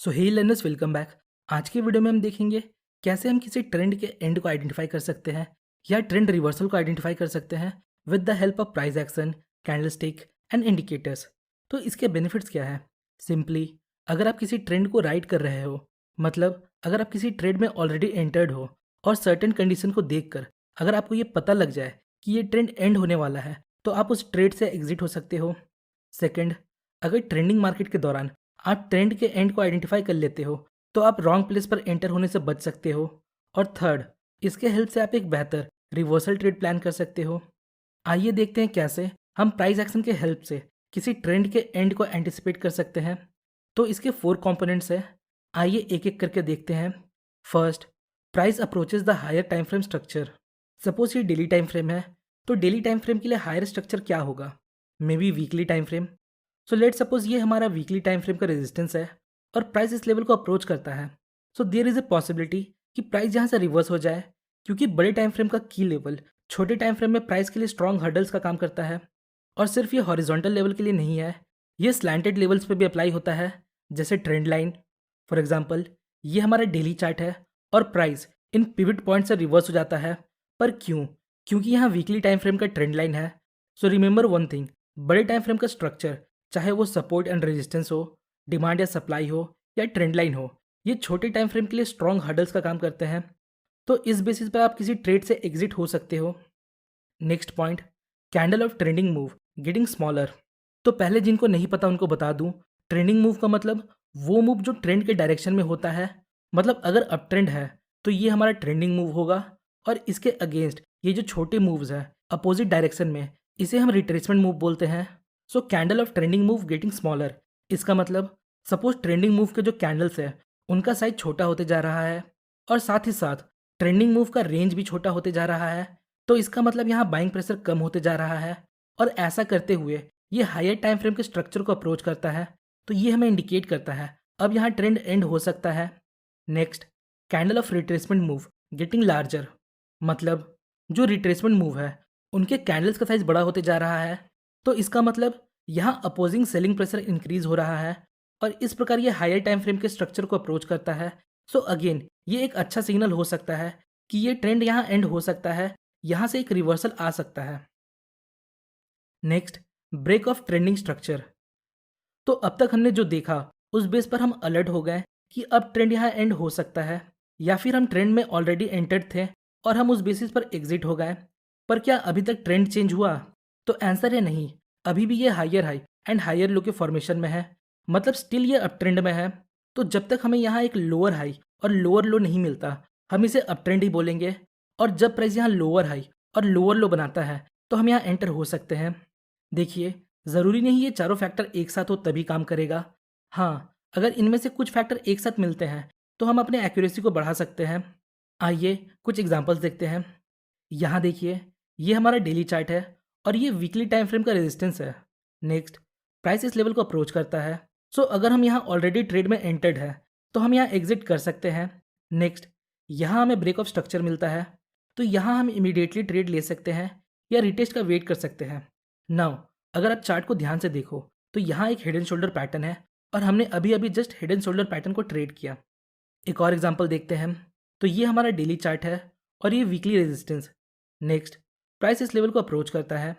सो हे learners, welcome back. आज के video में हम देखेंगे कैसे हम किसी ट्रेंड के एंड को आइडेंटिफाई कर सकते हैं या ट्रेंड रिवर्सल को आइडेंटिफाई कर सकते हैं with the help of price action, candlestick and indicators. तो इसके बेनिफिट्स क्या है? सिंपली, अगर आप किसी ट्रेंड को राइड कर रहे हो, मतलब अगर आप किसी ट्रेड में ऑलरेडी एंटर्ड हो और सर्टेन कंडीशन को देखकर अगर आपको ये पता लग जाए कि ये ट्रेंड एंड होने वाला है, तो आप उस ट्रेड से एग्जिट हो सकते हो। सेकंड, अगर ट्रेंडिंग मार्केट के दौरान आप ट्रेंड के एंड को आइडेंटिफाई कर लेते हो, तो आप रॉन्ग प्लेस पर एंटर होने से बच सकते हो। और थर्ड, इसके हेल्प से आप एक बेहतर रिवर्सल ट्रेड प्लान कर सकते हो। आइए देखते हैं कैसे हम प्राइस एक्शन के हेल्प से किसी ट्रेंड के एंड को एंटिसिपेट कर सकते हैं। तो इसके 4 कंपोनेंट्स हैं। आइए एक एक करके देखते हैं। First, price approaches the higher time frame structure. Suppose ये डेली टाइम फ्रेम है, तो डेली टाइम फ्रेम के लिए हायर स्ट्रक्चर क्या होगा? Maybe weekly time frame. So let suppose ये हमारा वीकली टाइम फ्रेम का रेजिस्टेंस है और प्राइस इस लेवल को अप्रोच करता है। So there is a possibility कि प्राइस यहाँ से रिवर्स हो जाए, क्योंकि बड़े टाइम फ्रेम का की लेवल छोटे टाइम फ्रेम में प्राइस के लिए स्ट्रॉन्ग हर्डल्स का काम करता है। और सिर्फ ये हॉरिजॉन्टल लेवल के लिए नहीं है, ये स्लैंटेड लेवल्स पे भी अप्लाई होता है, जैसे ट्रेंड लाइन। फॉर एग्जाम्पल, ये हमारा डेली चार्ट है और प्राइस इन पिवट पॉइंट से रिवर्स हो जाता है। पर क्यों? क्योंकि यहाँ वीकली टाइम फ्रेम का ट्रेंड लाइन है। सो रिमेंबर वन थिंग, बड़े टाइम फ्रेम का स्ट्रक्चर, चाहे वो सपोर्ट एंड रेजिस्टेंस हो, डिमांड या सप्लाई हो, या ट्रेंड लाइन हो, ये छोटे टाइम फ्रेम के लिए स्ट्रॉन्ग हर्डल्स का काम करते हैं। तो इस बेसिस पे आप किसी ट्रेड से एग्जिट हो सकते हो। Next point, candle of trending move getting smaller. तो पहले जिनको नहीं पता उनको बता दूं, ट्रेंडिंग मूव का मतलब वो मूव जो ट्रेंड के डायरेक्शन में होता है। मतलब अगर अप ट्रेंड है तो ये हमारा ट्रेंडिंग मूव होगा, और इसके अगेंस्ट ये जो छोटे मूव्स हैं अपोजिट डायरेक्शन में, इसे हम रिट्रेसमेंट मूव बोलते हैं। So candle of trending move getting smaller, इसका मतलब सपोज ट्रेंडिंग मूव के जो कैंडल्स है उनका साइज छोटा होते जा रहा है, और साथ ही साथ ट्रेंडिंग मूव का रेंज भी छोटा होते जा रहा है। तो इसका मतलब यहाँ बाइंग प्रेशर कम होते जा रहा है, और ऐसा करते हुए ये हायर टाइम फ्रेम के स्ट्रक्चर को अप्रोच करता है। तो ये हमें इंडिकेट करता है अब यहाँ ट्रेंड एंड हो सकता है। Next, candle of retracement move getting larger. मतलब जो रिट्रेसमेंट मूव है उनके कैंडल्स का साइज बड़ा होते जा रहा है। तो इसका मतलब यहाँ अपोजिंग सेलिंग प्रेशर इंक्रीज हो रहा है, और इस प्रकार ये हायर टाइम फ्रेम के स्ट्रक्चर को अप्रोच करता है। सो अगेन ये एक अच्छा सिग्नल हो सकता है कि ये ट्रेंड यहाँ एंड हो सकता है, यहाँ से एक रिवर्सल आ सकता है। Next, break of trending structure. तो अब तक हमने जो देखा उस बेस पर हम अलर्ट हो गए कि अब ट्रेंड यहाँ एंड हो सकता है, या फिर हम ट्रेंड में ऑलरेडी एंटर्ड थे और हम उस बेसिस पर एग्जिट हो गए। पर क्या अभी तक ट्रेंड चेंज हुआ? तो आंसर है नहीं। अभी भी ये higher high and higher low के फॉर्मेशन में है, मतलब स्टिल ये अप ट्रेंड में है। तो जब तक हमें यहाँ एक लोअर हाई और लोअर लो नहीं मिलता, हम इसे अप ट्रेंड ही बोलेंगे। और जब प्राइस यहाँ लोअर हाई और लोअर लो बनाता है तो हम यहाँ एंटर हो सकते हैं। देखिए, ज़रूरी नहीं ये चारों फैक्टर एक साथ हो तभी काम करेगा। हाँ, अगर इनमें से कुछ फैक्टर एक साथ मिलते हैं तो हम अपने एक्यूरेसी को बढ़ा सकते हैं। आइए कुछ एग्जांपल्स देखते हैं। यहाँ देखिए, ये हमारा डेली चार्ट है और ये वीकली टाइम फ्रेम का रेजिस्टेंस है। नेक्स्ट, प्राइस इस लेवल को अप्रोच करता है। सो अगर हम यहाँ ऑलरेडी ट्रेड में एंटर्ड है तो हम यहाँ एग्जिट कर सकते हैं। नेक्स्ट, यहाँ हमें ब्रेक ऑफ स्ट्रक्चर मिलता है, तो यहाँ हम इमीडिएटली ट्रेड ले सकते हैं या रिटेस्ट का वेट कर सकते हैं। नाउ अगर आप चार्ट को ध्यान से देखो तो यहाँ एक हेड एंड शोल्डर पैटर्न है, और हमने अभी अभी just head and shoulder pattern को ट्रेड किया। एक और एग्जांपल देखते हैं। तो ये हमारा डेली चार्ट है और ये वीकली रेजिस्टेंस। नेक्स्ट, प्राइस इस लेवल को अप्रोच करता है।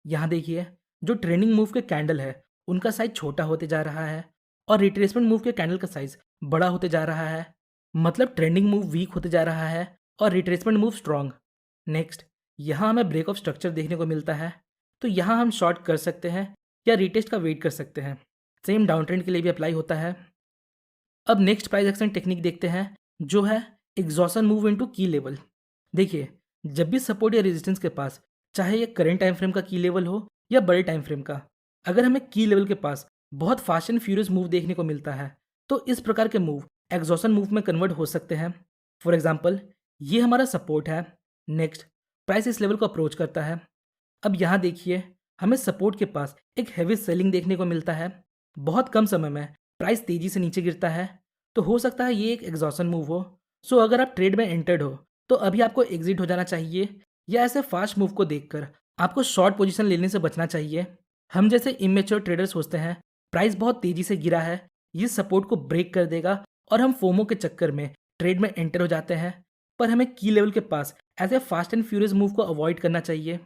यहाँ देखिए, जो ट्रेंडिंग मूव के कैंडल है उनका साइज छोटा होते जा रहा है, और रिट्रेसमेंट मूव के कैंडल का साइज बड़ा होते जा रहा है। मतलब ट्रेंडिंग मूव वीक होते जा रहा है और रिट्रेसमेंट मूव स्ट्रॉन्ग। नेक्स्ट, यहाँ हमें ब्रेक ऑफ स्ट्रक्चर देखने को मिलता है, तो यहाँ हम शॉर्ट कर सकते हैं या रिटेस्ट का वेट कर सकते हैं। सेम डाउन ट्रेंड के लिए भी अप्लाई होता है। अब नेक्स्ट प्राइस एक्शन टेक्निक देखते हैं, जो है एग्जॉशन मूव इनटू की लेवल। देखिए, जब भी सपोर्ट या रेजिस्टेंस के पास, चाहे ये करेंट टाइम फ्रेम का की लेवल हो या बड़े टाइम फ्रेम का, अगर हमें की लेवल के पास बहुत फास्ट एंड फ्यूरियस मूव देखने को मिलता है, तो इस प्रकार के मूव एग्जॉशन मूव में कन्वर्ट हो सकते हैं। फॉर एग्जाम्पल, ये हमारा सपोर्ट है। नेक्स्ट, प्राइस इस लेवल को अप्रोच करता है। अब यहाँ देखिए, हमें सपोर्ट के पास एक हैवी सेलिंग देखने को मिलता है। बहुत कम समय में प्राइस तेजी से नीचे गिरता है, तो हो सकता है ये एक एग्जॉशन मूव हो। सो अगर आप ट्रेड में एंटर्ड हो तो अभी आपको एग्जिट हो जाना चाहिए, या ऐसे फास्ट मूव को देखकर आपको शॉर्ट पोजीशन लेने से बचना चाहिए। हम जैसे इमेच्योर ट्रेडर सोचते हैं प्राइस बहुत तेजी से गिरा है ये सपोर्ट को ब्रेक कर देगा और हम फोमो के चक्कर में ट्रेड में एंटर हो जाते हैं। पर हमें की लेवल के पास ऐसे फास्ट एंड फ्यूरियस मूव को अवॉइड करना चाहिए।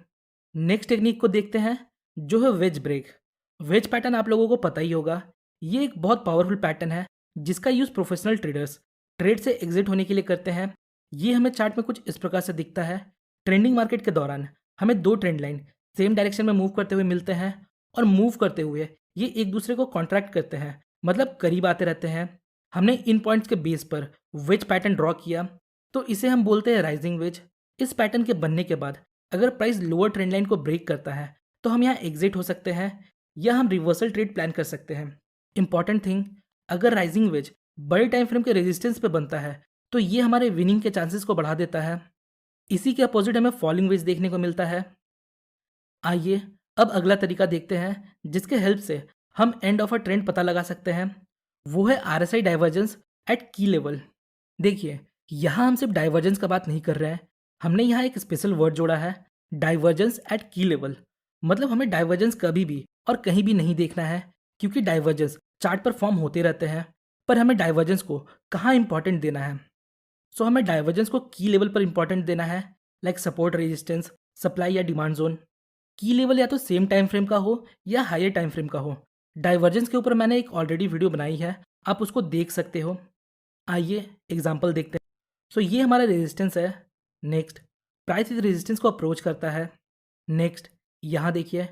नेक्स्ट टेक्निक को देखते हैं, जो है वेज ब्रेक। वेज पैटर्न आप लोगों को पता ही होगा। ये एक बहुत पावरफुल पैटर्न है जिसका यूज़ प्रोफेशनल ट्रेडर्स ट्रेड से एग्जिट होने के लिए करते हैं। ये हमें चार्ट में कुछ इस प्रकार से दिखता है। ट्रेंडिंग मार्केट के दौरान हमें दो ट्रेंड लाइन सेम डायरेक्शन में मूव करते हुए मिलते हैं और मूव करते हुए ये एक दूसरे को कॉन्ट्रैक्ट करते हैं, मतलब करीब आते रहते हैं। हमने इन पॉइंट्स के बेस पर वेज पैटर्न ड्रॉ किया, तो इसे हम बोलते हैं राइजिंग वेज। इस पैटर्न के बनने के बाद अगर प्राइस लोअर ट्रेंड लाइन को ब्रेक करता है तो हम यहाँ एग्जिट हो सकते हैं या हम रिवर्सल ट्रेड प्लान कर सकते हैं। इंपॉर्टेंट थिंग, अगर राइजिंग वेज बड़े टाइम फ्रेम के रेजिस्टेंस पे बनता है तो ये हमारे विनिंग के चांसेस को बढ़ा देता है। इसी के अपोजिट हमें फॉलिंग वेज देखने को मिलता है। आइए अब अगला तरीका देखते हैं जिसके हेल्प से हम एंड ऑफ अ ट्रेंड पता लगा सकते हैं। वो है RSI डाइवर्जेंस एट की लेवल। देखिए, यहाँ हम सिर्फ डाइवर्जेंस का बात नहीं कर रहे हैं, हमने यहाँ एक स्पेशल वर्ड जोड़ा है, डाइवर्जेंस एट की लेवल। मतलब हमें डाइवर्जेंस कभी भी और कहीं भी नहीं देखना है, क्योंकि डाइवर्जेंस चार्ट पर फॉर्म होते रहते हैं, पर हमें डाइवर्जेंस को कहाँ इंपॉर्टेंट देना है। सो हमें डाइवर्जेंस को की लेवल पर इंपॉर्टेंट देना है, लाइक सपोर्ट रेजिस्टेंस, सप्लाई या डिमांड जोन। की लेवल या तो सेम टाइम फ्रेम का हो या हायर टाइम फ्रेम का हो। डाइवर्जेंस के ऊपर मैंने एक ऑलरेडी वीडियो बनाई है, आप उसको देख सकते हो। आइए एग्जांपल देखते हैं। सो ये हमारा रेजिस्टेंस है। नेक्स्ट, प्राइस इस रेजिस्टेंस को अप्रोच करता है। नेक्स्ट, यहाँ देखिए,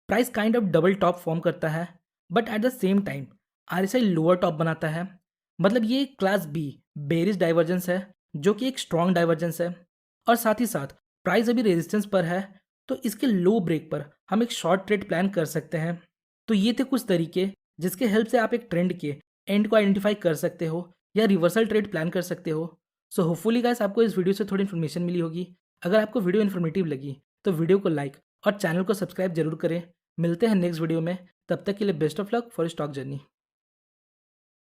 price kind of double top form करता है, but at the same time RSI lower top बनाता है। मतलब ये क्लास बी बेरिश डाइवर्जेंस है, जो कि एक स्ट्रॉन्ग डाइवर्जेंस है। और साथ ही साथ प्राइस अभी रेजिस्टेंस पर है, तो इसके लो ब्रेक पर हम एक शॉर्ट ट्रेड प्लान कर सकते हैं। तो ये थे कुछ तरीके जिसके हेल्प से आप एक ट्रेंड के एंड को आइडेंटिफाई कर सकते हो या रिवर्सल ट्रेड प्लान कर सकते हो। सो होपफुली गाइस आपको इस वीडियो से थोड़ी इन्फॉर्मेशन मिली होगी। अगर आपको वीडियो इन्फॉर्मेटिव लगी तो वीडियो को लाइक और चैनल को सब्सक्राइब जरूर करें। मिलते हैं नेक्स्ट वीडियो में, तब तक के लिए best of luck for stock journey.